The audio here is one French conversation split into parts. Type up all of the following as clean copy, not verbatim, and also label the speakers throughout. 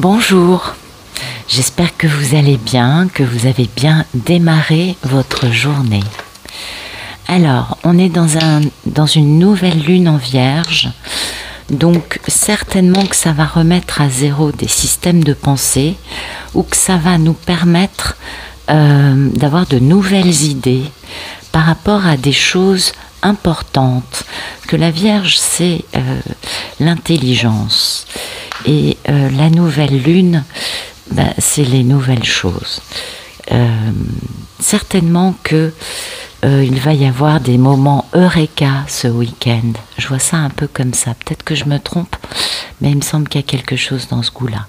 Speaker 1: Bonjour, j'espère que vous allez bien, que vous avez bien démarré votre journée. Alors, on est dans une nouvelle lune en Vierge, donc certainement que ça va remettre à zéro des systèmes de pensée ou que ça va nous permettre d'avoir de nouvelles idées par rapport à des choses importantes. Que la Vierge, c'est l'intelligence. Et la nouvelle lune, c'est les nouvelles choses. Certainement que il va y avoir des moments eureka ce week-end. Je vois ça un peu comme ça. Peut-être que je me trompe, mais il me semble qu'il y a quelque chose dans ce goût-là.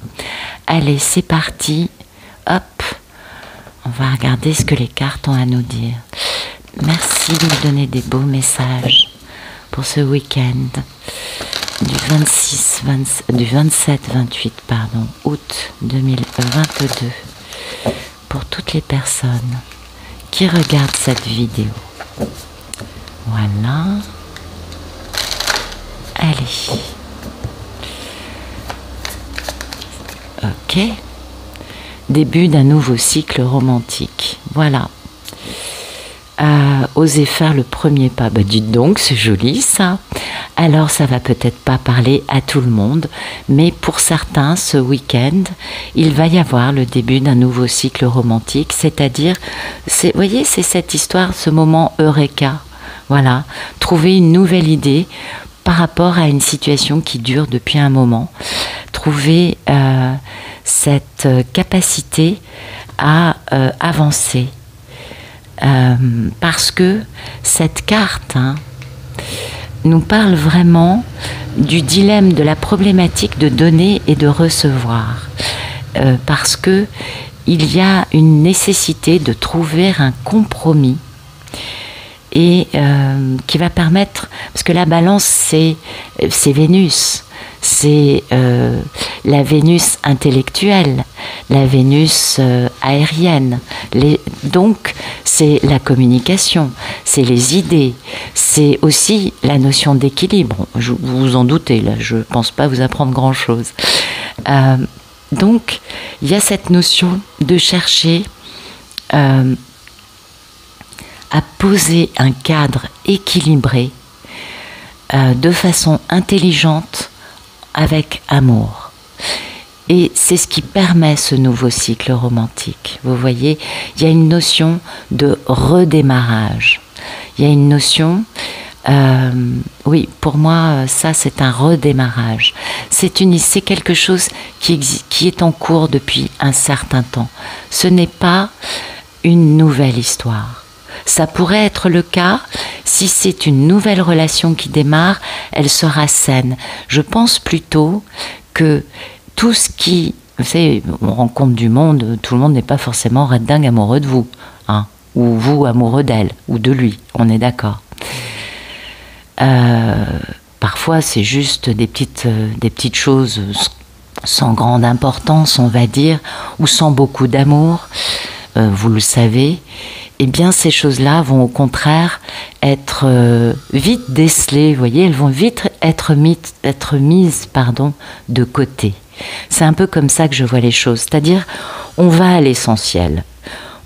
Speaker 1: Allez, c'est parti. Hop, on va regarder ce que les cartes ont à nous dire. Merci de me donner des beaux messages pour ce week-end du 27-28 août 2022 pour toutes les personnes qui regardent cette vidéo. Voilà. Allez. Ok. Début d'un nouveau cycle romantique. Voilà. Oser faire le premier pas. Dites donc, c'est joli ça. Alors ça va peut-être pas parler à tout le monde, mais pour certains, ce week-end, il va y avoir le début d'un nouveau cycle romantique, c'est-à-dire, vous voyez, c'est cette histoire, ce moment eureka. Voilà, trouver une nouvelle idée par rapport à une situation qui dure depuis un moment. Trouver cette capacité à avancer. Parce que cette carte nous parle vraiment du dilemme, de la problématique de donner et de recevoir. Parce que il y a une nécessité de trouver un compromis et qui va permettre, parce que la balance c'est Vénus, c'est la Vénus intellectuelle, la Vénus aérienne, donc c'est la communication, c'est les idées, c'est aussi la notion d'équilibre. Vous vous en doutez, là, je ne pense pas vous apprendre grand-chose. Donc, il y a cette notion de chercher à poser un cadre équilibré de façon intelligente avec amour. Et c'est ce qui permet ce nouveau cycle romantique. Vous voyez, il y a une notion de redémarrage. Il y a une notion, oui, pour moi, ça c'est un redémarrage. C'est quelque chose qui est en cours depuis un certain temps. Ce n'est pas une nouvelle histoire. Ça pourrait être le cas si c'est une nouvelle relation qui démarre, elle sera saine. Je pense plutôt que tout ce qui... Vous savez, on rencontre du monde, tout le monde n'est pas forcément red-dingue amoureux de vous, ou vous amoureux d'elle, ou de lui, on est d'accord. Parfois, c'est juste des petites choses sans grande importance, on va dire, ou sans beaucoup d'amour, vous le savez. Eh bien, ces choses-là vont au contraire être vite décelées, vous voyez, elles vont vite être mises de côté. C'est un peu comme ça que je vois les choses, c'est-à-dire on va à l'essentiel.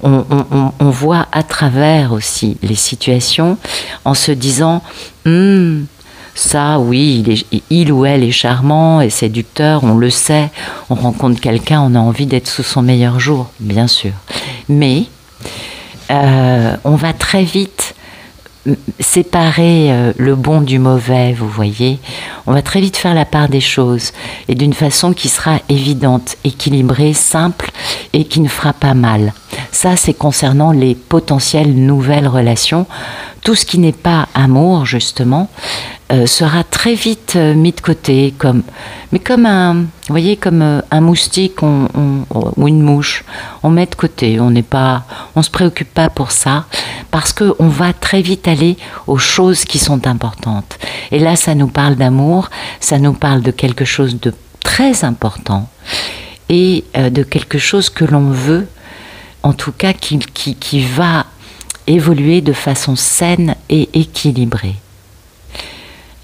Speaker 1: On voit à travers aussi les situations en se disant ça, oui, il ou elle est charmant et séducteur, on le sait, on rencontre quelqu'un, on a envie d'être sous son meilleur jour, bien sûr. Mais on va très vite séparer le bon du mauvais, vous voyez. On va très vite faire la part des choses et d'une façon qui sera évidente, équilibrée, simple et qui ne fera pas mal. Ça, c'est concernant les potentielles nouvelles relations. Tout ce qui n'est pas amour, justement, sera très vite mis de côté, comme un moustique ou une mouche. On met de côté, on se préoccupe pas pour ça, parce qu'on va très vite aller aux choses qui sont importantes. Et là, ça nous parle d'amour, ça nous parle de quelque chose de très important et de quelque chose que l'on veut, en tout cas qui va évoluer de façon saine et équilibrée.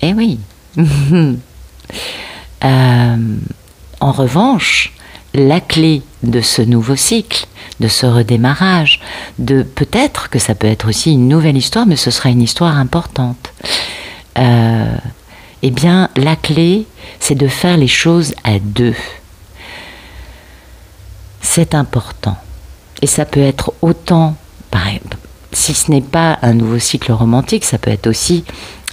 Speaker 1: Eh oui. En revanche, la clé de ce nouveau cycle, de ce redémarrage, de peut-être que ça peut être aussi une nouvelle histoire, mais ce sera une histoire importante. Eh bien, la clé, c'est de faire les choses à deux. C'est important. Et ça peut être autant, si ce n'est pas un nouveau cycle romantique, ça peut être aussi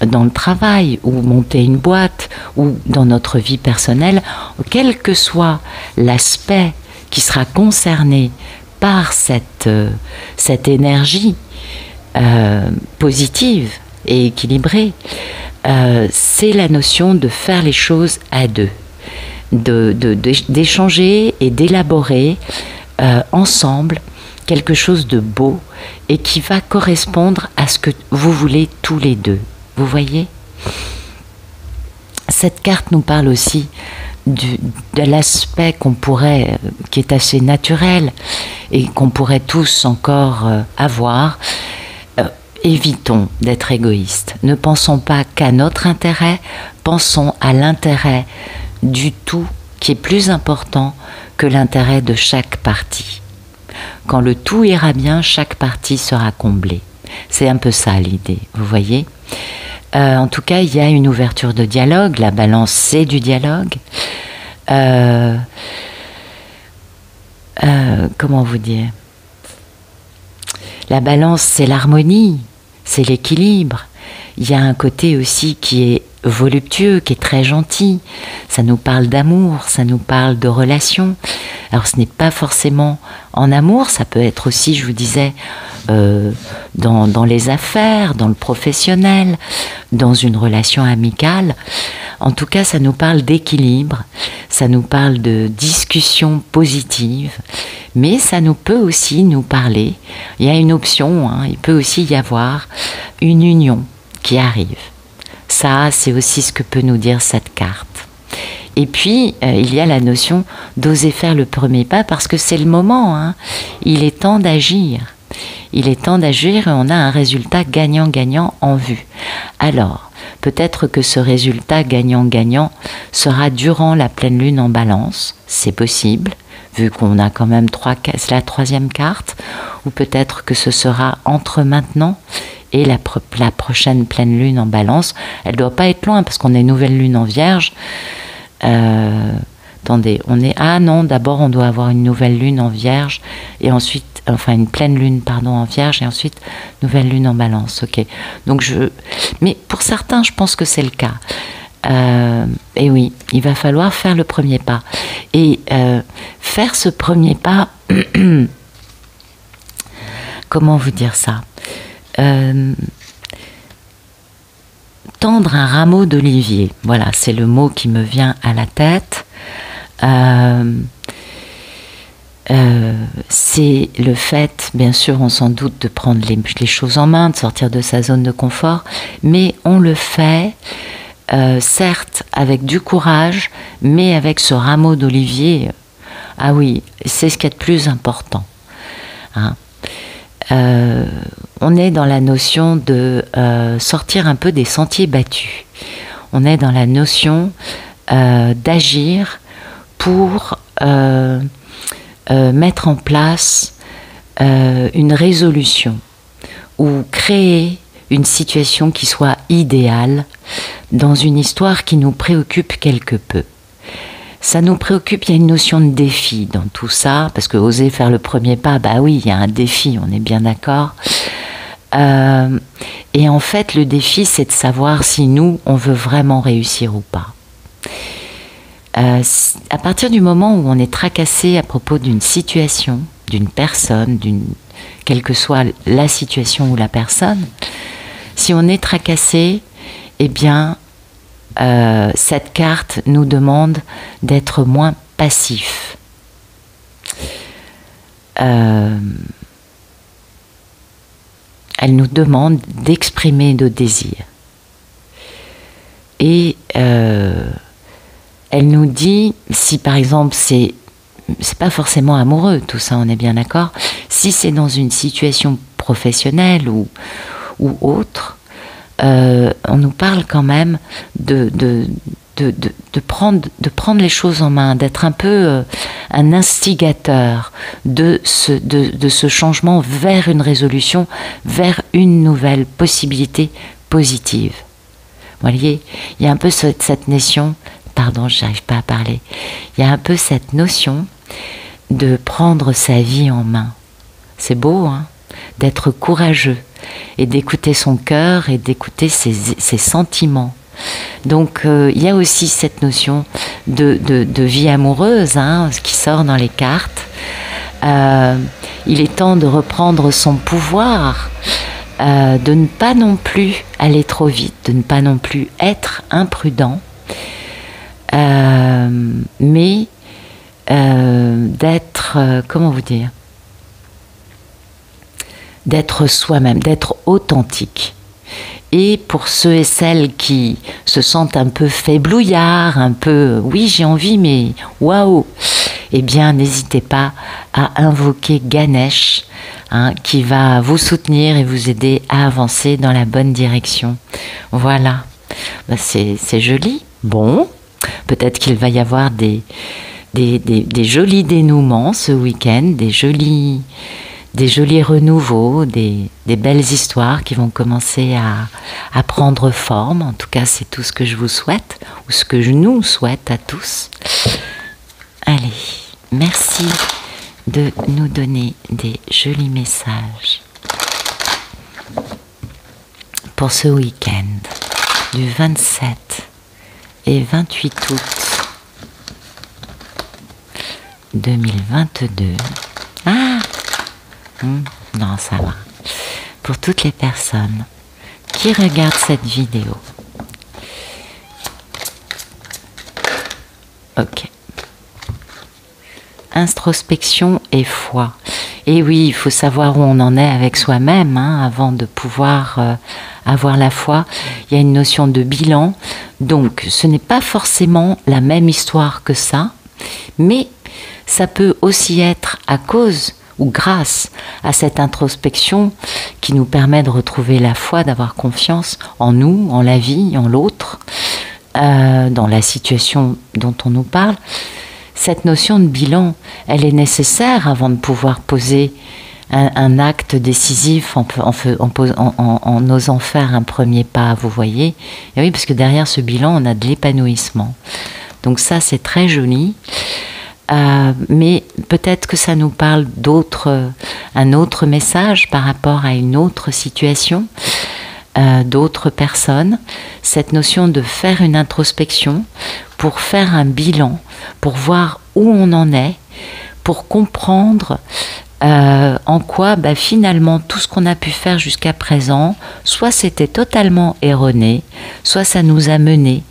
Speaker 1: dans le travail, ou monter une boîte, ou dans notre vie personnelle, quel que soit l'aspect qui sera concerné par cette énergie positive et équilibrée, c'est la notion de faire les choses à deux, d'échanger et d'élaborer ensemble quelque chose de beau et qui va correspondre à ce que vous voulez tous les deux. Vous voyez ? Cette carte nous parle aussi de l'aspect qui est assez naturel et qu'on pourrait tous encore avoir. Évitons d'être égoïstes. Ne pensons pas qu'à notre intérêt, pensons à l'intérêt du tout qui est plus important que l'intérêt de chaque partie. Quand le tout ira bien, chaque partie sera comblée. C'est un peu ça l'idée, vous voyez ? En tout cas, il y a une ouverture de dialogue. La balance, c'est du dialogue. Comment vous dire ? La balance, c'est l'harmonie, c'est l'équilibre. Il y a un côté aussi qui est voluptueux, qui est très gentil. Ça nous parle d'amour, ça nous parle de relations. Alors ce n'est pas forcément en amour, ça peut être aussi, je vous disais, dans les affaires, dans le professionnel, dans une relation amicale. En tout cas, ça nous parle d'équilibre, ça nous parle de discussion positive, mais ça peut aussi nous parler, il y a une option, il peut aussi y avoir une union qui arrive. Ça, c'est aussi ce que peut nous dire cette carte. Et puis, il y a la notion d'oser faire le premier pas parce que c'est le moment. Il est temps d'agir. Il est temps d'agir et on a un résultat gagnant-gagnant en vue. Alors, peut-être que ce résultat gagnant-gagnant sera durant la pleine lune en Balance. C'est possible, vu qu'on a quand même c'est la troisième carte. Ou peut-être que ce sera entre maintenant et la prochaine pleine lune en Balance. Elle ne doit pas être loin parce qu'on est nouvelle lune en Vierge. Attendez, d'abord on doit avoir une nouvelle lune en Vierge et ensuite, une pleine lune en Vierge et ensuite nouvelle lune en Balance. Ok. Donc mais pour certains, je pense que c'est le cas. Et oui, il va falloir faire le premier pas et faire ce premier pas. Comment vous dire ça? Tendre un rameau d'olivier. Voilà, c'est le mot qui me vient à la tête. C'est le fait, bien sûr, on s'en doute, de prendre les choses en main, de sortir de sa zone de confort, mais on le fait, certes, avec du courage, mais avec ce rameau d'olivier. Ah oui, c'est ce qui est de plus important. On est dans la notion de sortir un peu des sentiers battus. On est dans la notion d'agir pour mettre en place une résolution ou créer une situation qui soit idéale dans une histoire qui nous préoccupe quelque peu. Ça nous préoccupe, il y a une notion de défi dans tout ça, parce que oser faire le premier pas, bah oui, il y a un défi, on est bien d'accord. Et en fait, le défi, c'est de savoir si nous, on veut vraiment réussir ou pas. À partir du moment où on est tracassé à propos d'une situation, d'une personne, quelle que soit la situation ou la personne, si on est tracassé, eh bien, cette carte nous demande d'être moins passif. Elle nous demande d'exprimer nos désirs. Et elle nous dit, si par exemple c'est pas forcément amoureux, tout ça, on est bien d'accord, si c'est dans une situation professionnelle ou autre, on nous parle quand même de prendre les choses en main, d'être un peu un instigateur de ce changement vers une résolution, vers une nouvelle possibilité positive. Vous voyez, il y a un peu cette notion, pardon, je n'arrive pas à parler, il y a un peu cette notion de prendre sa vie en main. C'est beau, hein, d'être courageux et d'écouter son cœur et d'écouter ses sentiments. Donc il y a aussi cette notion de vie amoureuse, hein, qui sort dans les cartes. Il est temps de reprendre son pouvoir, de ne pas non plus aller trop vite, de ne pas non plus être imprudent, mais d'être, comment vous dire, d'être soi-même, d'être authentique. Et pour ceux et celles qui se sentent un peu faiblouillards, un peu oui j'ai envie mais waouh, eh bien n'hésitez pas à invoquer Ganesh, hein, qui va vous soutenir et vous aider à avancer dans la bonne direction. Voilà, ben, c'est joli. Bon, peut-être qu'il va y avoir des jolis dénouements ce week-end, des jolis renouveaux, des belles histoires qui vont commencer à prendre forme. En tout cas, c'est tout ce que je vous souhaite, ou ce que je nous souhaite à tous. Allez, merci de nous donner des jolis messages pour ce week-end du 27 et 28 août 2022. Ah! Non, ça va. Pour toutes les personnes qui regardent cette vidéo. Ok. Introspection et foi. Et oui, il faut savoir où on en est avec soi-même, hein, avant de pouvoir avoir la foi. Il y a une notion de bilan. Donc, ce n'est pas forcément la même histoire que ça, mais ça peut aussi être à cause ou grâce à cette introspection qui nous permet de retrouver la foi, d'avoir confiance en nous, en la vie, en l'autre, dans la situation dont on nous parle. Cette notion de bilan, elle est nécessaire avant de pouvoir poser un acte décisif en osant faire un premier pas, vous voyez. Et oui, parce que derrière ce bilan, on a de l'épanouissement. Donc ça, c'est très joli. Mais peut-être que ça nous parle un autre message par rapport à une autre situation, d'autres personnes. Cette notion de faire une introspection pour faire un bilan, pour voir où on en est, pour comprendre en quoi finalement tout ce qu'on a pu faire jusqu'à présent, soit c'était totalement erroné, soit ça nous a mené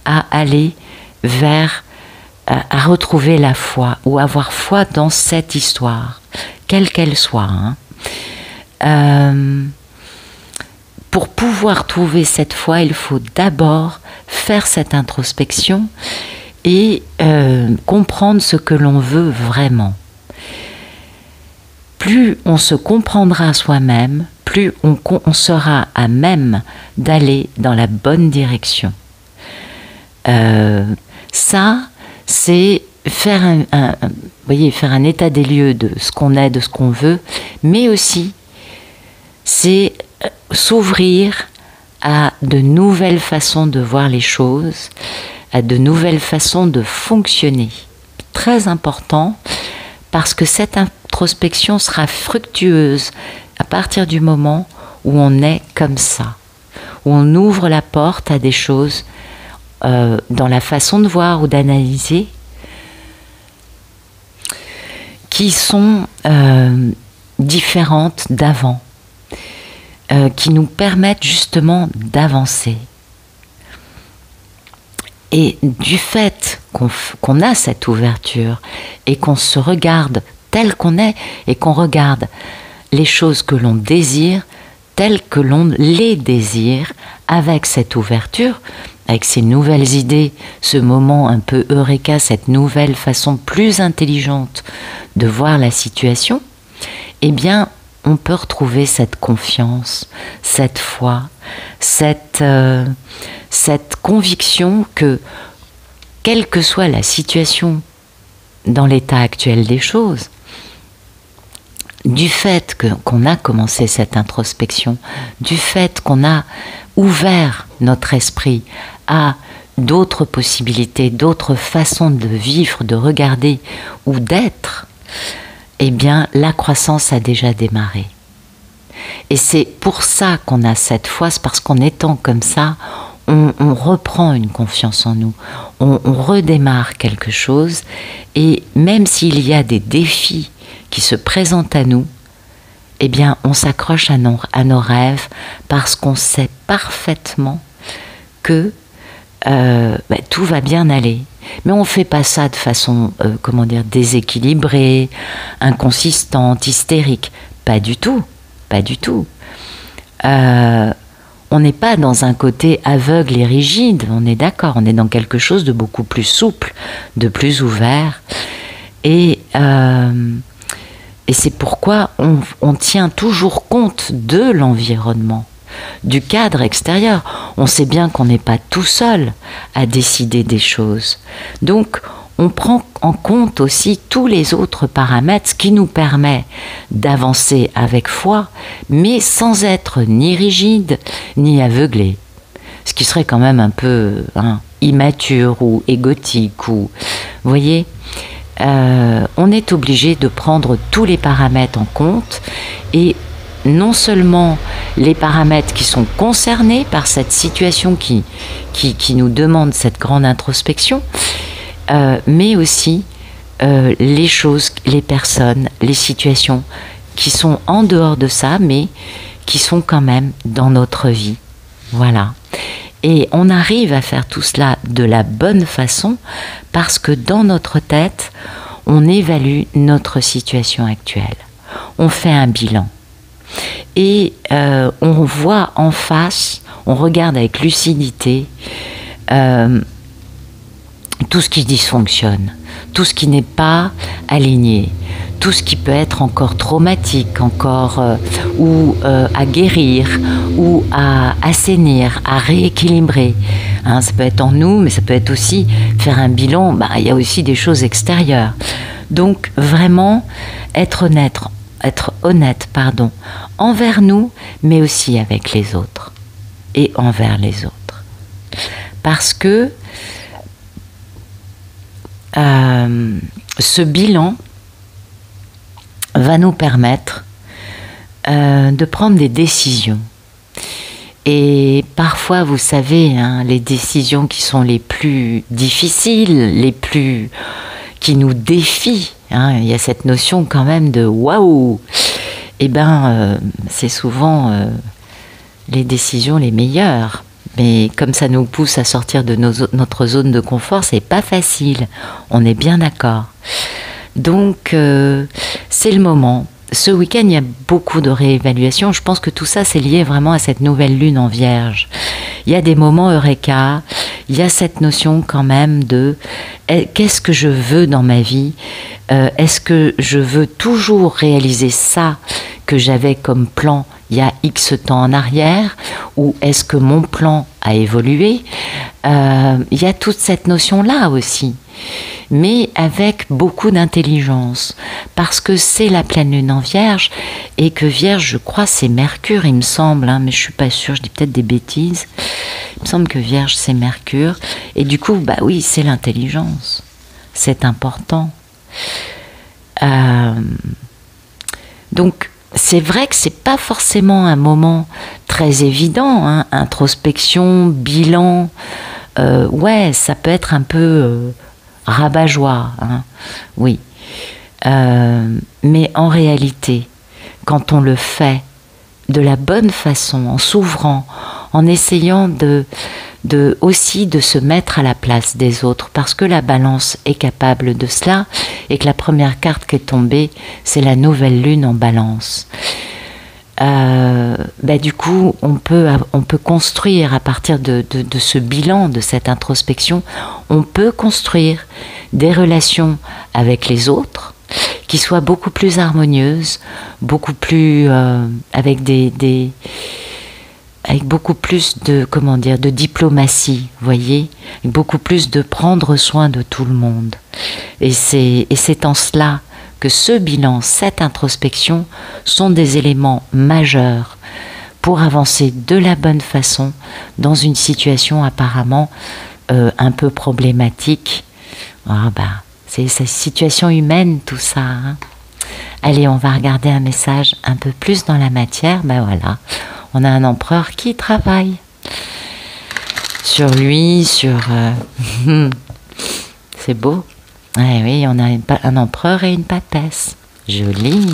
Speaker 1: à aller vers à retrouver la foi ou avoir foi dans cette histoire, quelle qu'elle soit. Hein. Pour pouvoir trouver cette foi, il faut d'abord faire cette introspection et comprendre ce que l'on veut vraiment. Plus on se comprendra soi-même, plus on sera à même d'aller dans la bonne direction. Ça, c'est faire faire un état des lieux de ce qu'on est, de ce qu'on veut, mais aussi c'est s'ouvrir à de nouvelles façons de voir les choses, à de nouvelles façons de fonctionner. Très important, parce que cette introspection sera fructueuse à partir du moment où on est comme ça, où on ouvre la porte à des choses dans la façon de voir ou d'analyser qui sont différentes d'avant, qui nous permettent justement d'avancer. Et du fait qu'on a cette ouverture et qu'on se regarde tel qu'on est et qu'on regarde les choses que l'on désire telles que l'on les désire, avec cette ouverture, avec ces nouvelles idées, ce moment un peu eureka, cette nouvelle façon plus intelligente de voir la situation, eh bien, on peut retrouver cette confiance, cette foi, cette conviction que, quelle que soit la situation dans l'état actuel des choses, du fait qu'on a commencé cette introspection, du fait qu'on a ouvert notre esprit à d'autres possibilités, d'autres façons de vivre, de regarder ou d'être, eh bien la croissance a déjà démarré. Et c'est pour ça qu'on a cette foi, c'est parce qu'en étant comme ça, on reprend une confiance en nous, on redémarre quelque chose, et même s'il y a des défis qui se présentent à nous, eh bien on s'accroche à nos rêves parce qu'on sait parfaitement que tout va bien aller. Mais on ne fait pas ça de façon, déséquilibrée, inconsistante, hystérique. Pas du tout, pas du tout. On n'est pas dans un côté aveugle et rigide, on est d'accord, on est dans quelque chose de beaucoup plus souple, de plus ouvert. Et c'est pourquoi on tient toujours compte de l'environnement, du cadre extérieur. On sait bien qu'on n'est pas tout seul à décider des choses. Donc, on prend en compte aussi tous les autres paramètres, ce qui nous permet d'avancer avec foi, mais sans être ni rigide, ni aveuglé. Ce qui serait quand même un peu immature ou égotique. Vous voyez, on est obligé de prendre tous les paramètres en compte, et non seulement les paramètres qui sont concernés par cette situation qui nous demande cette grande introspection, mais aussi les choses, les personnes, les situations qui sont en dehors de ça, mais qui sont quand même dans notre vie. Voilà. Et on arrive à faire tout cela de la bonne façon parce que dans notre tête, on évalue notre situation actuelle. On fait un bilan. Et on voit en face, on regarde avec lucidité tout ce qui dysfonctionne, tout ce qui n'est pas aligné, tout ce qui peut être encore traumatique, encore ou à guérir, ou à assainir, à rééquilibrer. Ça peut être en nous, mais ça peut être aussi faire un bilan. Il y a aussi des choses extérieures. Donc vraiment être honnête, envers nous, mais aussi avec les autres et envers les autres. Parce que ce bilan va nous permettre de prendre des décisions. Et parfois, vous savez, les décisions qui sont les plus difficiles, qui nous défient, il y a cette notion quand même de waouh, c'est souvent les décisions les meilleures. Mais comme ça nous pousse à sortir de notre zone de confort, c'est pas facile. On est bien d'accord. Donc, c'est le moment. Ce week-end, il y a beaucoup de réévaluation. Je pense que tout ça, c'est lié vraiment à cette nouvelle lune en Vierge. Il y a des moments eureka. Il y a cette notion quand même de qu'est-ce que je veux dans ma vie ? Est-ce que je veux toujours réaliser ça que j'avais comme plan il y a X temps en arrière, ou est-ce que mon plan a évolué ? Il y a toute cette notion-là aussi, mais avec beaucoup d'intelligence, parce que c'est la pleine lune en Vierge, et que Vierge, je crois, c'est Mercure, il me semble, mais je suis pas sûre, je dis peut-être des bêtises. Il me semble que Vierge, c'est Mercure, et du coup, oui, c'est l'intelligence, c'est important. Donc, c'est vrai que c'est pas forcément un moment très évident, introspection, bilan, ça peut être un peu rabat-joie, oui. Mais en réalité, quand on le fait de la bonne façon, en s'ouvrant, en essayant aussi de se mettre à la place des autres, parce que la balance est capable de cela, et que la première carte qui est tombée, c'est la nouvelle lune en balance. Du coup, on peut construire à partir de ce bilan, de cette introspection, on peut construire des relations avec les autres qui soient beaucoup plus harmonieuses, beaucoup plus avec avec beaucoup plus de, comment dire, de diplomatie, voyez, beaucoup plus de prendre soin de tout le monde. Et c'est en cela que ce bilan, cette introspection, sont des éléments majeurs pour avancer de la bonne façon dans une situation apparemment un peu problématique. Ah ben, c'est situation humaine tout ça. Hein. Allez, on va regarder un message un peu plus dans la matière. Ben voilà, on a un empereur qui travaille sur lui, sur... c'est beau. Ouais, oui, on a un empereur et une papesse. Joli.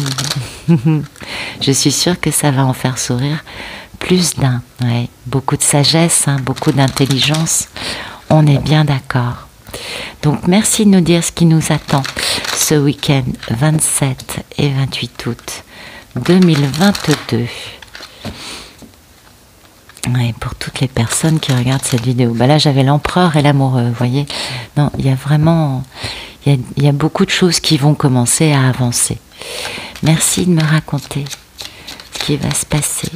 Speaker 1: Je suis sûre que ça va en faire sourire plus d'un. Ouais. Beaucoup de sagesse, hein, beaucoup d'intelligence. On est bien d'accord. Donc merci de nous dire ce qui nous attend ce week-end 27 et 28 août 2022. Ouais, pour toutes les personnes qui regardent cette vidéo. Bah là j'avais l'empereur et l'amoureux, vous voyez. Non, il y a vraiment... Il y a beaucoup de choses qui vont commencer à avancer. Merci de me raconter ce qui va se passer.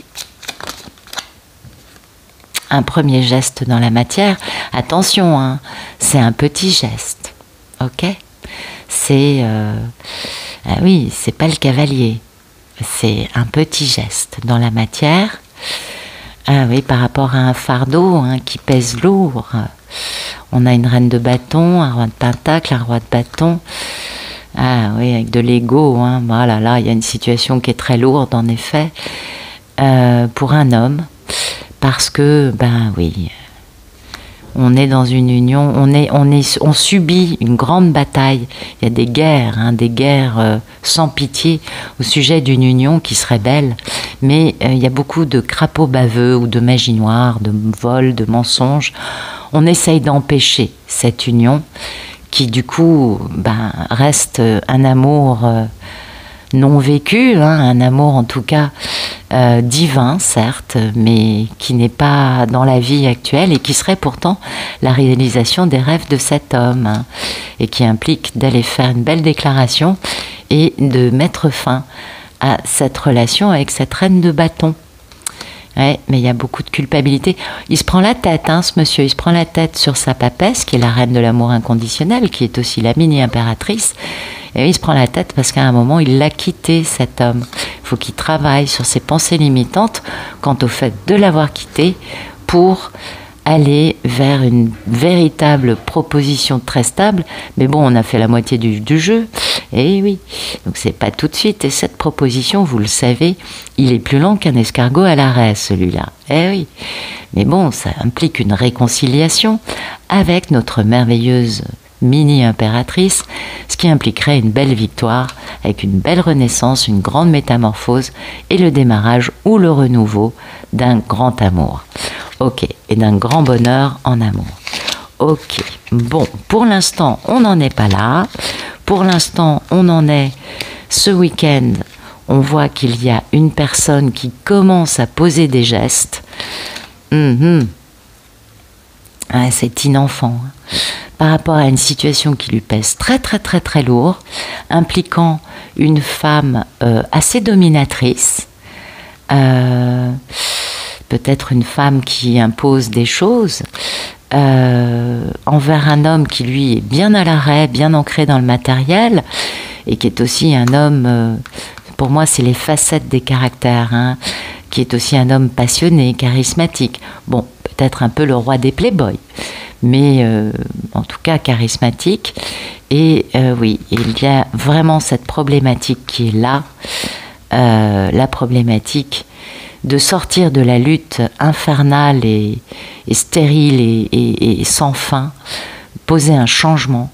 Speaker 1: Un premier geste dans la matière. Attention, hein, c'est un petit geste. Ok? C'est... ah oui, c'est pas le cavalier. C'est un petit geste dans la matière. Ah oui, par rapport à un fardeau hein, qui pèse lourd. On a une reine de bâton, un roi de pentacle, un roi de bâton. Ah oui, avec de l'ego. Hein. Voilà, là, il y a une situation qui est très lourde, en effet, pour un homme. Parce que, ben oui, on est dans une union, on subit une grande bataille. Il y a des guerres, hein, des guerres sans pitié au sujet d'une union qui serait belle. Mais il y a beaucoup de crapauds baveux ou de magie noire, de vols, de mensonges. On essaye d'empêcher cette union qui du coup ben, reste un amour non vécu, hein, un amour en tout cas divin certes, mais qui n'est pas dans la vie actuelle et qui serait pourtant la réalisation des rêves de cet homme hein, et qui implique d'aller faire une belle déclaration et de mettre fin à cette relation avec cette reine de bâton. Ouais, mais il y a beaucoup de culpabilité. Il se prend la tête, hein, ce monsieur. Il se prend la tête sur sa papesse, qui est la reine de l'amour inconditionnel, qui est aussi la mini-impératrice. Et il se prend la tête parce qu'à un moment, il l'a quitté, cet homme. Il faut qu'il travaille sur ses pensées limitantes quant au fait de l'avoir quitté pour aller vers une véritable proposition très stable. Mais bon, on a fait la moitié du jeu. Et oui, donc c'est pas tout de suite. Et cette proposition, vous le savez, il est plus long qu'un escargot à l'arrêt, celui-là. Eh oui. Mais bon, ça implique une réconciliation avec notre merveilleuse mini-impératrice, ce qui impliquerait une belle victoire, avec une belle renaissance, une grande métamorphose et le démarrage ou le renouveau d'un grand amour. Ok, et d'un grand bonheur en amour. Ok, bon, pour l'instant, on n'en est pas là. Pour l'instant, on en est ce week-end. On voit qu'il y a une personne qui commence à poser des gestes. Ah, c'est inenfant. Hein. Par rapport à une situation qui lui pèse très très très très lourd, impliquant une femme assez dominatrice, peut-être une femme qui impose des choses, envers un homme qui lui est bien à l'arrêt, bien ancré dans le matériel, et qui est aussi un homme, pour moi c'est les facettes des caractères, hein, qui est aussi un homme passionné, charismatique. Bon, peut-être un peu le roi des playboys, mais en tout cas charismatique. Et oui, il y a vraiment cette problématique qui est là, la problématique de sortir de la lutte infernale et stérile et sans fin, poser un changement,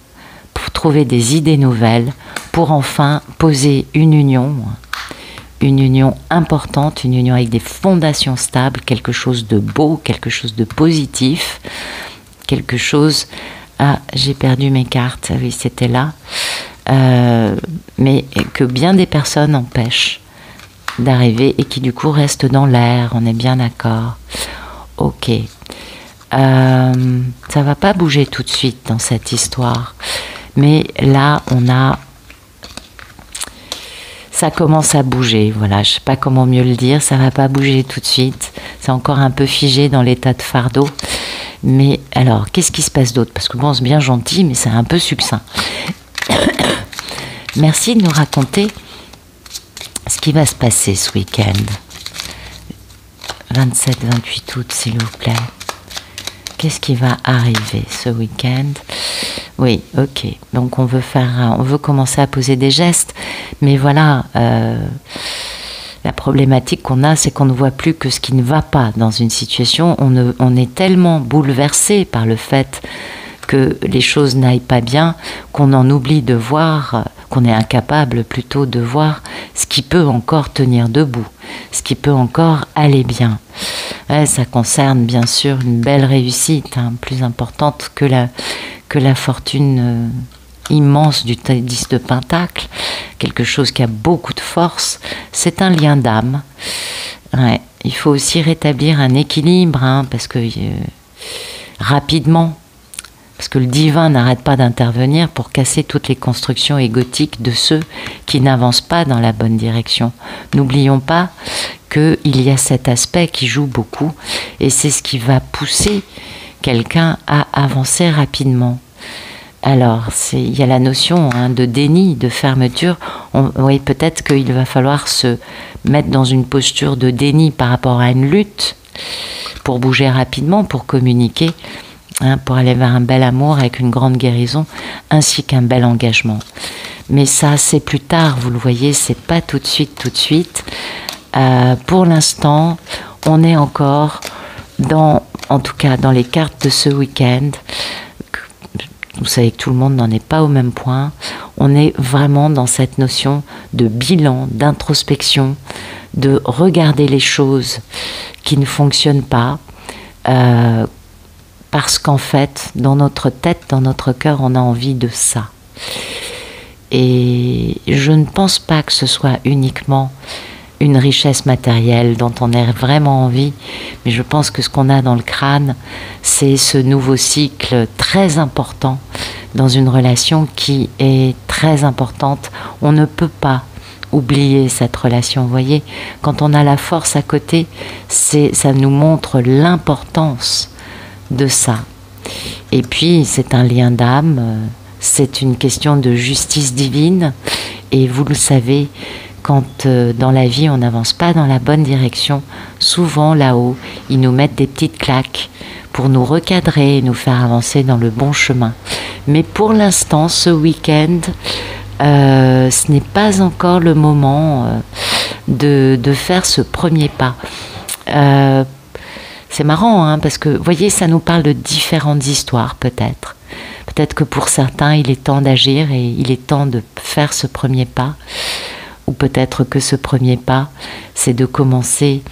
Speaker 1: pour trouver des idées nouvelles, pour enfin poser une union importante, une union avec des fondations stables, quelque chose de beau, quelque chose de positif, quelque chose... Ah, j'ai perdu mes cartes, oui, c'était là. Mais que bien des personnes empêchent d'arriver et qui du coup restent dans l'air, on est bien d'accord. Ok. Ça va pas bouger tout de suite dans cette histoire. Mais là, ça commence à bouger, voilà, je sais pas comment mieux le dire, ça va pas bouger tout de suite, c'est encore un peu figé dans l'état de fardeau. Mais alors, qu'est-ce qui se passe d'autre? Parce que bon, c'est bien gentil, mais c'est un peu succinct. Merci de nous raconter ce qui va se passer ce week-end. 27-28 août, s'il vous plaît. Qu'est-ce qui va arriver ce week-end? Oui, ok. Donc on veut commencer à poser des gestes, mais voilà, la problématique qu'on a, c'est qu'on ne voit plus que ce qui ne va pas dans une situation. On est tellement bouleversé par le fait que les choses n'aillent pas bien, qu'on en oublie de voir, qu'on est incapable plutôt de voir ce qui peut encore tenir debout, ce qui peut encore aller bien. Ouais, ça concerne bien sûr une belle réussite, hein, plus importante que la fortune immense du 10 de Pentacle, quelque chose qui a beaucoup de force. C'est un lien d'âme. Ouais, il faut aussi rétablir un équilibre, hein, parce que rapidement, parce que le divin n'arrête pas d'intervenir pour casser toutes les constructions égotiques de ceux qui n'avancent pas dans la bonne direction. N'oublions pas qu'il y a cet aspect qui joue beaucoup, et c'est ce qui va pousser quelqu'un à avancer rapidement. Alors, il y a la notion, hein, de déni, de fermeture. Oui, peut-être qu'il va falloir se mettre dans une posture de déni par rapport à une lutte, pour bouger rapidement, pour communiquer, hein, pour aller vers un bel amour avec une grande guérison, ainsi qu'un bel engagement. Mais ça, c'est plus tard, vous le voyez, c'est pas tout de suite. Pour l'instant, on est encore en tout cas dans les cartes de ce week-end. Vous savez que tout le monde n'en est pas au même point. On est vraiment dans cette notion de bilan, d'introspection, de regarder les choses qui ne fonctionnent pas, parce qu'en fait, dans notre tête, dans notre cœur, on a envie de ça. Et je ne pense pas que ce soit uniquement une richesse matérielle dont on ait vraiment envie, mais je pense que ce qu'on a dans le crâne, c'est ce nouveau cycle très important dans une relation qui est très importante. On ne peut pas oublier cette relation, vous voyez, quand on a la force à côté, ça nous montre l'importance de ça. Et puis c'est un lien d'âme, c'est une question de justice divine, et vous le savez, quand dans la vie on n'avance pas dans la bonne direction, souvent là-haut ils nous mettent des petites claques pour nous recadrer et nous faire avancer dans le bon chemin. Mais pour l'instant, ce week-end, ce n'est pas encore le moment de faire ce premier pas. C'est marrant, hein, parce que, vous voyez, ça nous parle de différentes histoires, peut-être. Peut-être que pour certains, il est temps d'agir et il est temps de faire ce premier pas. Ou peut-être que ce premier pas, c'est de commencer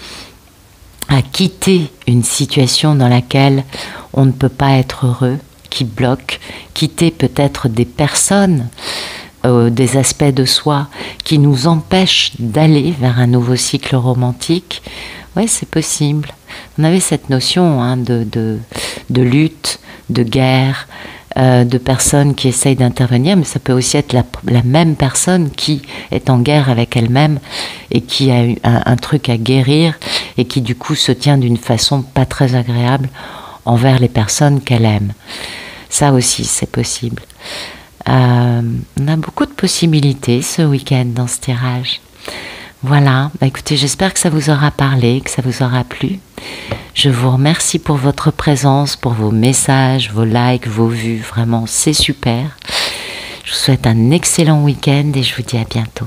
Speaker 1: à quitter une situation dans laquelle on ne peut pas être heureux, qui bloque, quitter peut-être des personnes, des aspects de soi qui nous empêchent d'aller vers un nouveau cycle romantique. Oui, c'est possible. On avait cette notion, hein, de lutte, de guerre, de personnes qui essayent d'intervenir, mais ça peut aussi être la même personne qui est en guerre avec elle-même et qui a un truc à guérir et qui du coup se tient d'une façon pas très agréable envers les personnes qu'elle aime. Ça aussi, c'est possible. On a beaucoup de possibilités ce week-end dans ce tirage. Voilà, écoutez, j'espère que ça vous aura parlé, que ça vous aura plu. Je vous remercie pour votre présence, pour vos messages, vos likes, vos vues. Vraiment, c'est super. Je vous souhaite un excellent week-end et je vous dis à bientôt.